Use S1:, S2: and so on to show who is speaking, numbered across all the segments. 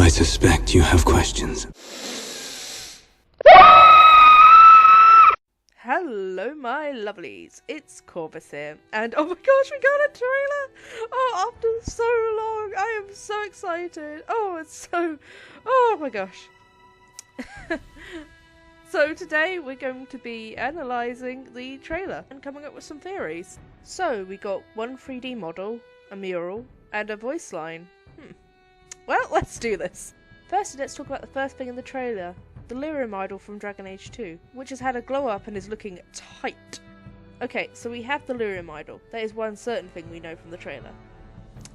S1: suspect you have questions.
S2: Hello my lovelies, it's Corvus here, and oh my gosh, we got a trailer! Oh, after so long, I am so excited! Oh my gosh. So today we're going to be analysing the trailer and coming up with some theories. So we got one 3D model, a mural, and a voice line. Well, let's do this. First, let's talk about the first thing in the trailer. The lyrium idol from Dragon Age 2, which has had a glow up and is looking tight. Okay, so we have the lyrium idol. That is one certain thing we know from the trailer.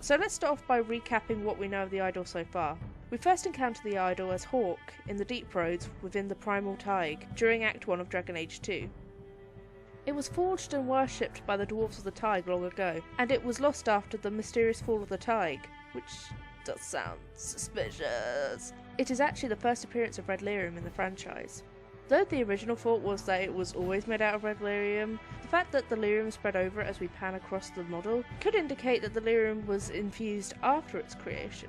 S2: So let's start off by recapping what we know of the idol so far. We first encounter the idol as Hawk in the Deep Roads within the Primal Thaig during Act 1 of Dragon Age 2. It was forged and worshipped by the Dwarves of the Thaig long ago, and it was lost after the mysterious fall of the Thaig, which does sound suspicious. It is actually the first appearance of red lyrium in the franchise. Though the original thought was that it was always made out of red lyrium, the fact that the lyrium spread over it as we pan across the model could indicate that the lyrium was infused after its creation.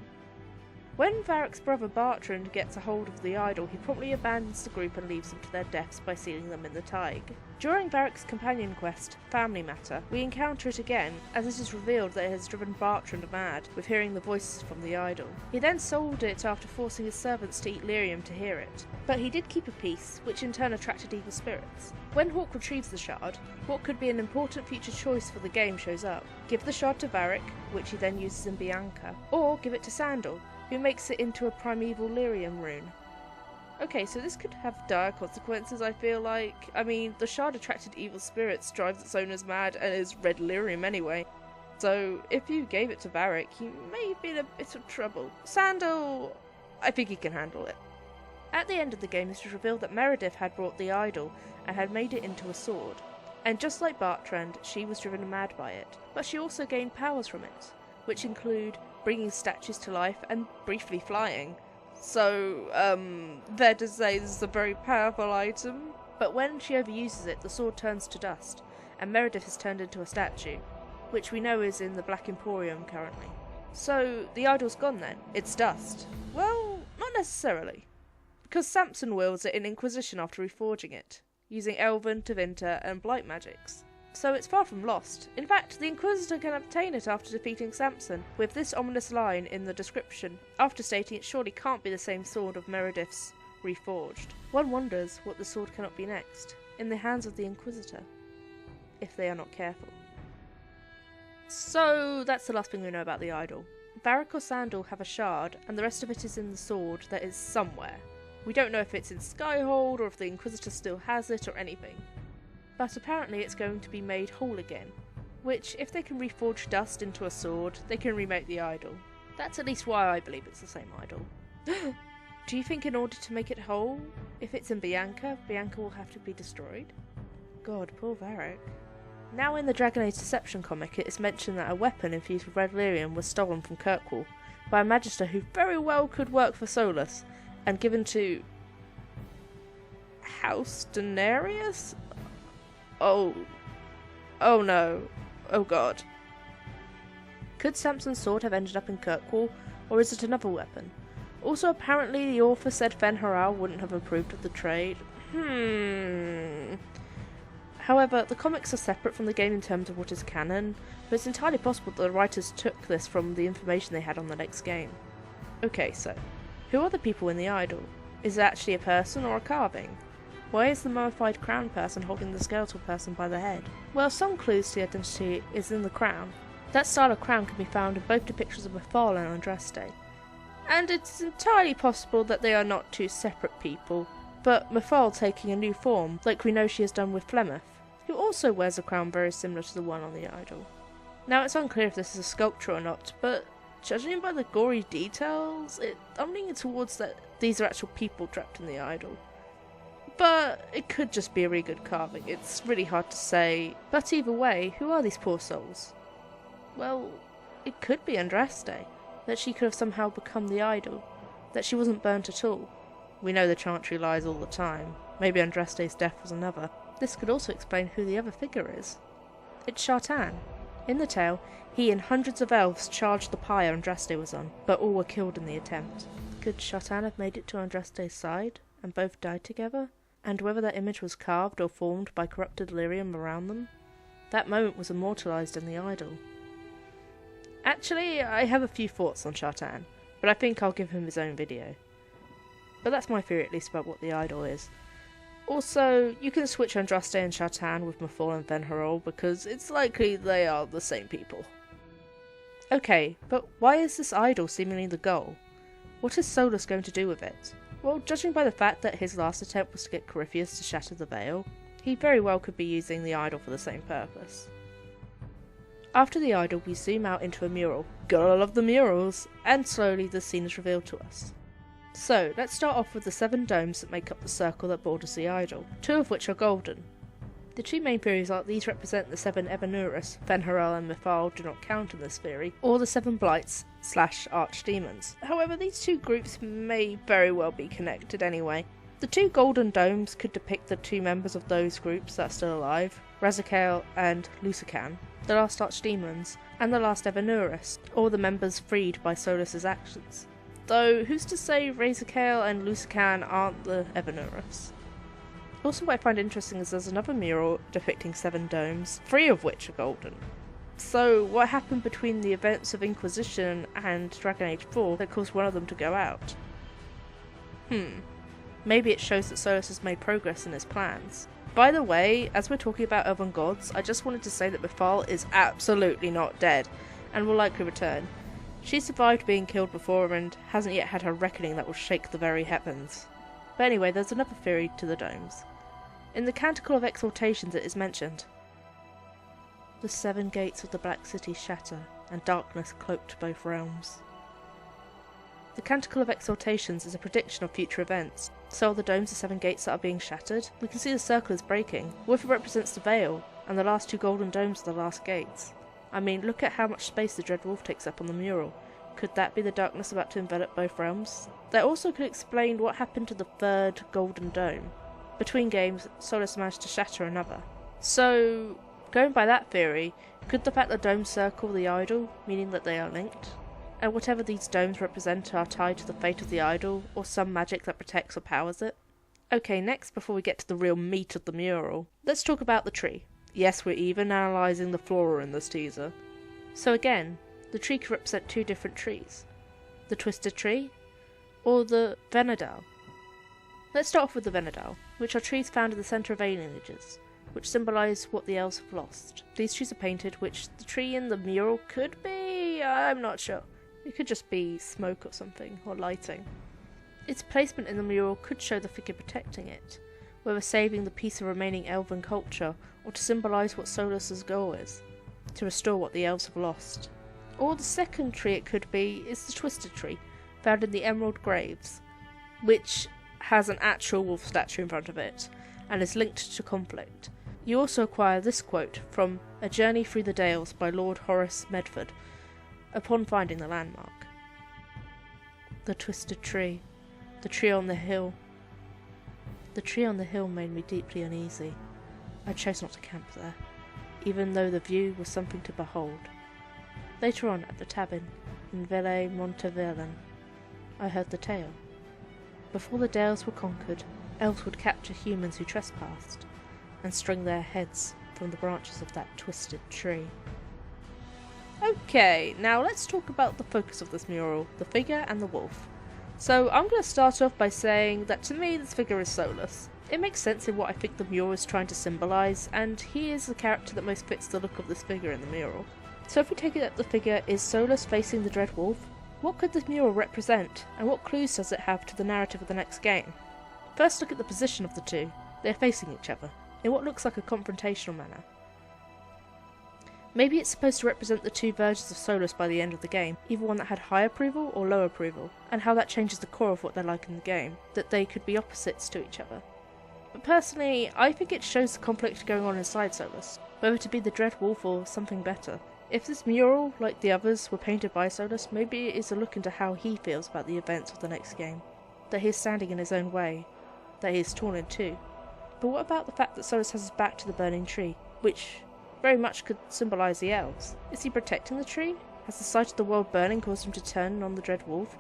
S2: When Varric's brother Bartrand gets a hold of the idol, he promptly abandons the group and leaves them to their deaths by sealing them in the Thaig. During Varric's companion quest, Family Matter, we encounter it again, as it is revealed that it has driven Bartrand mad with hearing the voices from the idol. He then sold it after forcing his servants to eat lyrium to hear it, but he did keep a piece, which in turn attracted evil spirits. When Hawk retrieves the shard, what could be an important future choice for the game shows up. Give the shard to Varric, which he then uses in Bianca, or give it to Sandal, who makes it into a primeval lyrium rune. Okay, so this could have dire consequences, I feel like. I mean, the shard attracted evil spirits, drives its owners mad, and is red lyrium anyway. So, if you gave it to Varric, he may be in a bit of trouble. Sandal, I think he can handle it. At the end of the game, it was revealed that Meredith had brought the idol and had made it into a sword. And just like Bartrand, she was driven mad by it. But she also gained powers from it, which include bringing statues to life and briefly flying. So, fair to say this is a very powerful item. But when she overuses it, the sword turns to dust, and Meredith has turned into a statue, which we know is in the Black Emporium currently. So, the idol's gone then? It's dust? Well, not necessarily, because Samson wields it in Inquisition after reforging it, using Elven, Tevinter, and Blight magics. So it's far from lost. In fact, the Inquisitor can obtain it after defeating Samson, with this ominous line in the description, after stating it surely can't be the same sword of Meredith's reforged. One wonders what the sword cannot be next, in the hands of the Inquisitor, if they are not careful. So that's the last thing we know about the idol. Varric or Sandal have a shard, and the rest of it is in the sword that is somewhere. We don't know if it's in Skyhold, or if the Inquisitor still has it, or anything. But apparently it's going to be made whole again, which, if they can reforge dust into a sword, they can remake the idol. That's at least why I believe it's the same idol. Do you think in order to make it whole, if it's in Bianca, Bianca will have to be destroyed? God, poor Varric. Now in the Dragon Age Deception comic, it is mentioned that a weapon infused with red lyrium was stolen from Kirkwall by a magister who very well could work for Solus, and given to House Daenerys? Oh no. Oh god. Could Samson's sword have ended up in Kirkwall, or is it another weapon? Also, apparently the author said Fen Haral wouldn't have approved of the trade. However, the comics are separate from the game in terms of what is canon, but it's entirely possible that the writers took this from the information they had on the next game. Okay, so, who are the people in the idol? Is it actually a person or a carving? Why is the mummified crown person holding the skeletal person by the head? Well, some clues to the identity is in the crown. That style of crown can be found in both depictions of Murals and Undressed. And it's entirely possible that they are not two separate people, but Murals taking a new form, like we know she has done with Flemeth, who also wears a crown very similar to the one on the idol. Now, it's unclear if this is a sculpture or not, but judging by the gory details, I'm leaning towards that these are actual people trapped in the idol. But it could just be a really good carving. It's really hard to say. But either way, who are these poor souls? Well, it could be Undressed, that she could have somehow become the idol, that she wasn't burnt at all. We know the Chantry lies all the time. Maybe Undressed's death was another. This could also explain who the other figure is. It's Chattin. In the tale, he and hundreds of elves charged the pyre Undressed was on, but all were killed in the attempt. Could Chattin have made it to Undressed's side, and both died together? And whether that image was carved or formed by corrupted lyrium around them? That moment was immortalised in the idol. Actually, I have a few thoughts on Chattin, but I think I'll give him his own video. But that's my theory at least about what the idol is. Also, you can switch Undressed and Chattin with Murals and Venharol because it's likely they are the same people. Okay, but why is this idol seemingly the goal? What is Solus going to do with it? Well, judging by the fact that his last attempt was to get Corypheus to shatter the veil, he very well could be using the idol for the same purpose. After the idol, we zoom out into a mural. Gotta love the murals! And slowly the scene is revealed to us. So, let's start off with the 7 domes that make up the circle that borders the idol, 2 of which are golden. The 2 main theories are that these represent the 7 Evanurus, Venharol and Murals do not count in this theory, or the 7 Blights / Archdemons. However, these 2 groups may very well be connected anyway. The 2 golden domes could depict the 2 members of those groups that are still alive, Razikael and Lucican, the last Archdemons, and the last Evanurus, or the members freed by Solus's actions. Though, who's to say Razikael and Lucican aren't the Evanurus? Also, what I find interesting is there's another mural depicting 7 domes, 3 of which are golden. So, what happened between the events of Inquisition and Dragon Age 4 that caused one of them to go out? Maybe it shows that Solus has made progress in his plans. By the way, as we're talking about elven gods, I just wanted to say that Murals is absolutely not dead, and will likely return. She survived being killed before and hasn't yet had her reckoning that will shake the very heavens. But anyway, there's another theory to the domes. In the Canticle of Exaltations it is mentioned, "The 7 gates of the Black City shatter, and darkness cloaked both realms." The Canticle of Exaltations is a prediction of future events. So are the domes the 7 gates that are being shattered? We can see the circle is breaking. What if it represents the veil, and the last 2 golden domes are the last gates? I mean, look at how much space the Dread Wolf takes up on the mural. Could that be the darkness about to envelop both realms? That also could explain what happened to the 3rd golden dome. Between games, Solus managed to shatter another. So, going by that theory, could the fact that domes circle the idol, meaning that they are linked? And whatever these domes represent are tied to the fate of the idol, or some magic that protects or powers it? Okay, next, before we get to the real meat of the mural, let's talk about the tree. Yes, we're even analysing the flora in this teaser. So again, the tree could represent 2 different trees. The Twisted Tree, or the Venadal. Let's start off with the Venadal, which are trees found in the centre of alien ages, which symbolise what the elves have lost. These trees are painted, which the tree in the mural could be, I'm not sure. It could just be smoke or something, or lighting. Its placement in the mural could show the figure protecting it, whether saving the piece of remaining elven culture, or to symbolise what Solus's goal is, to restore what the elves have lost. Or the second tree it could be is the Twisted Tree, found in the Emerald Graves, which has an actual wolf statue in front of it, and is linked to conflict. You also acquire this quote from A Journey Through the Dales by Lord Horace Medford, upon finding the landmark. "The twisted tree, the tree on the hill. The tree on the hill made me deeply uneasy. I chose not to camp there, even though the view was something to behold. Later on, at the tavern in Ville Monteverlan, I heard the tale. Before the Dales were conquered, elves would capture humans who trespassed, and string their heads from the branches of that twisted tree." Okay, now let's talk about the focus of this mural, the figure and the wolf. So I'm going to start off by saying that to me this figure is Solus. It makes sense in what I think the mural is trying to symbolise, and he is the character that most fits the look of this figure in the mural. So if we take it that the figure is Solus facing the Dread Wolf, what could this mural represent, and what clues does it have to the narrative of the next game? First, look at the position of the 2. They are facing each other, in what looks like a confrontational manner. Maybe it's supposed to represent the 2 versions of Solus by the end of the game, either one that had high approval or low approval, and how that changes the core of what they're like in the game, that they could be opposites to each other. But personally, I think it shows the conflict going on inside Solus, whether to be the Dread Wolf or something better. If this mural, like the others, were painted by Solus, maybe it is a look into how he feels about the events of the next game. That he is standing in his own way, that he is torn in 2. But what about the fact that Solus has his back to the burning tree, which very much could symbolise the elves? Is he protecting the tree? Has the sight of the world burning caused him to turn on the Dread Wolf?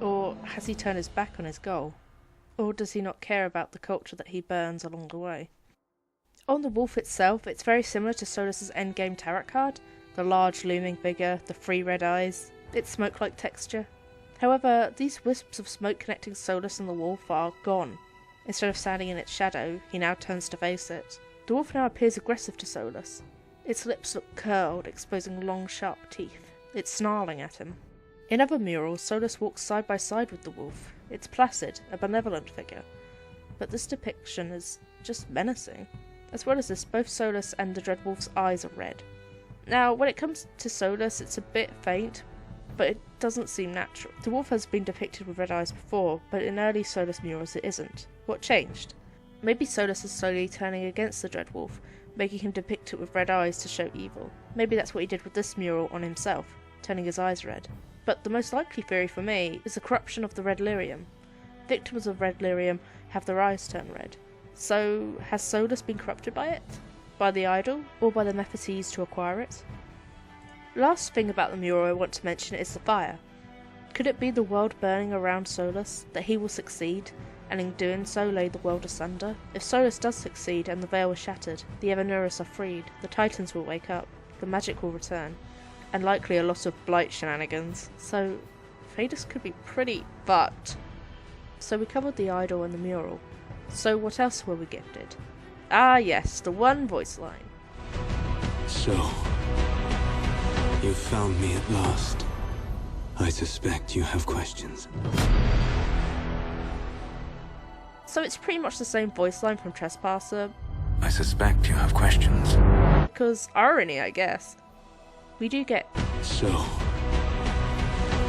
S2: Or has he turned his back on his goal? Or does he not care about the culture that he burns along the way? On the wolf itself, it's very similar to Solus's endgame tarot card. The large looming figure, the 3 red eyes, its smoke-like texture. However, these wisps of smoke connecting Solus and the wolf are gone. Instead of standing in its shadow, he now turns to face it. The wolf now appears aggressive to Solus. Its lips look curled, exposing long, sharp teeth. It's snarling at him. In other murals, Solus walks side by side with the wolf. It's placid, a benevolent figure. But this depiction is just menacing. As well as this, both Solus and the Dreadwolf's eyes are red. Now, when it comes to Solus, it's a bit faint, but it doesn't seem natural. The wolf has been depicted with red eyes before, but in early Solus murals it isn't. What changed? Maybe Solus is slowly turning against the Dreadwolf, making him depicted with red eyes to show evil. Maybe that's what he did with this mural on himself, turning his eyes red. But the most likely theory for me is the corruption of the red lyrium. Victims of red lyrium have their eyes turn red. So, has Solus been corrupted by it? By the idol, or by the methods he used to acquire it? Last thing about the mural I want to mention is the fire. Could it be the world burning around Solus, that he will succeed, and in doing so lay the world asunder? If Solus does succeed and the veil is shattered, the Evanurus are freed, the Titans will wake up, the magic will return, and likely a lot of Blight shenanigans. So, Phaedus could be pretty fucked. So we covered the idol and the mural. So what else were we gifted? Ah yes, the one voice line.
S1: So, you found me at last. I suspect you have questions.
S2: So it's pretty much the same voice line from Trespasser.
S1: I suspect you have questions.
S2: Because irony, I guess. We do get
S1: So,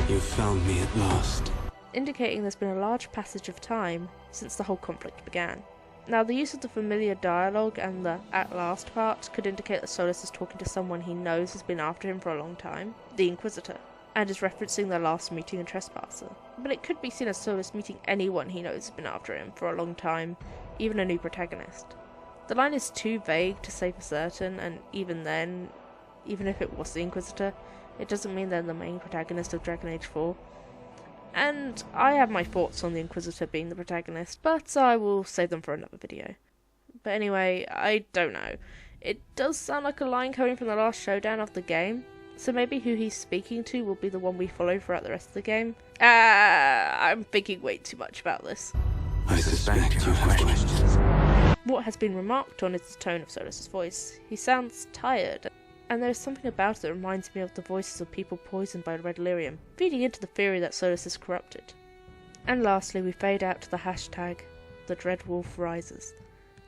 S1: you found me at last.
S2: indicating there's been a large passage of time since the whole conflict began. Now, the use of the familiar dialogue and the at last part could indicate that Solus is talking to someone he knows has been after him for a long time, the Inquisitor, and is referencing their last meeting in Trespasser. But it could be seen as Solus meeting anyone he knows has been after him for a long time, even a new protagonist. The line is too vague to say for certain, and even then, even if it was the Inquisitor, it doesn't mean they're the main protagonist of Dragon Age 4. And I have my thoughts on the Inquisitor being the protagonist, but I will save them for another video. But anyway, I don't know. It does sound like a line coming from the last showdown of the game, so maybe who he's speaking to will be the one we follow throughout the rest of the game. I'm thinking way too much about this.
S1: I suspect you have questions.
S2: What has been remarked on is the tone of Solus's voice. He sounds tired, and there is something about it that reminds me of the voices of people poisoned by red lyrium, feeding into the theory that Solus is corrupted. And lastly, we fade out to the hashtag, the Dreadwolf rises,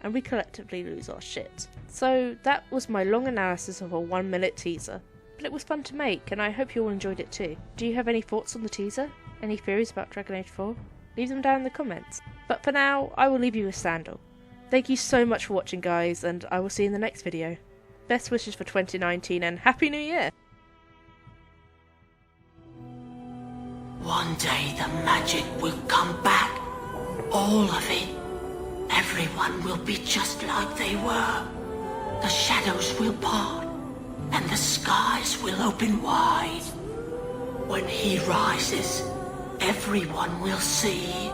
S2: and we collectively lose our shit. So that was my long analysis of a 1-minute teaser, but it was fun to make, and I hope you all enjoyed it too. Do you have any thoughts on the teaser? Any theories about Dragon Age 4? Leave them down in the comments. But for now, I will leave you with Sandal. Thank you so much for watching, guys, and I will see you in the next video. Best wishes for 2019 and Happy New Year!
S3: One day the magic will come back. All of it. Everyone will be just like they were. The shadows will part, and the skies will open wide. When he rises, everyone will see.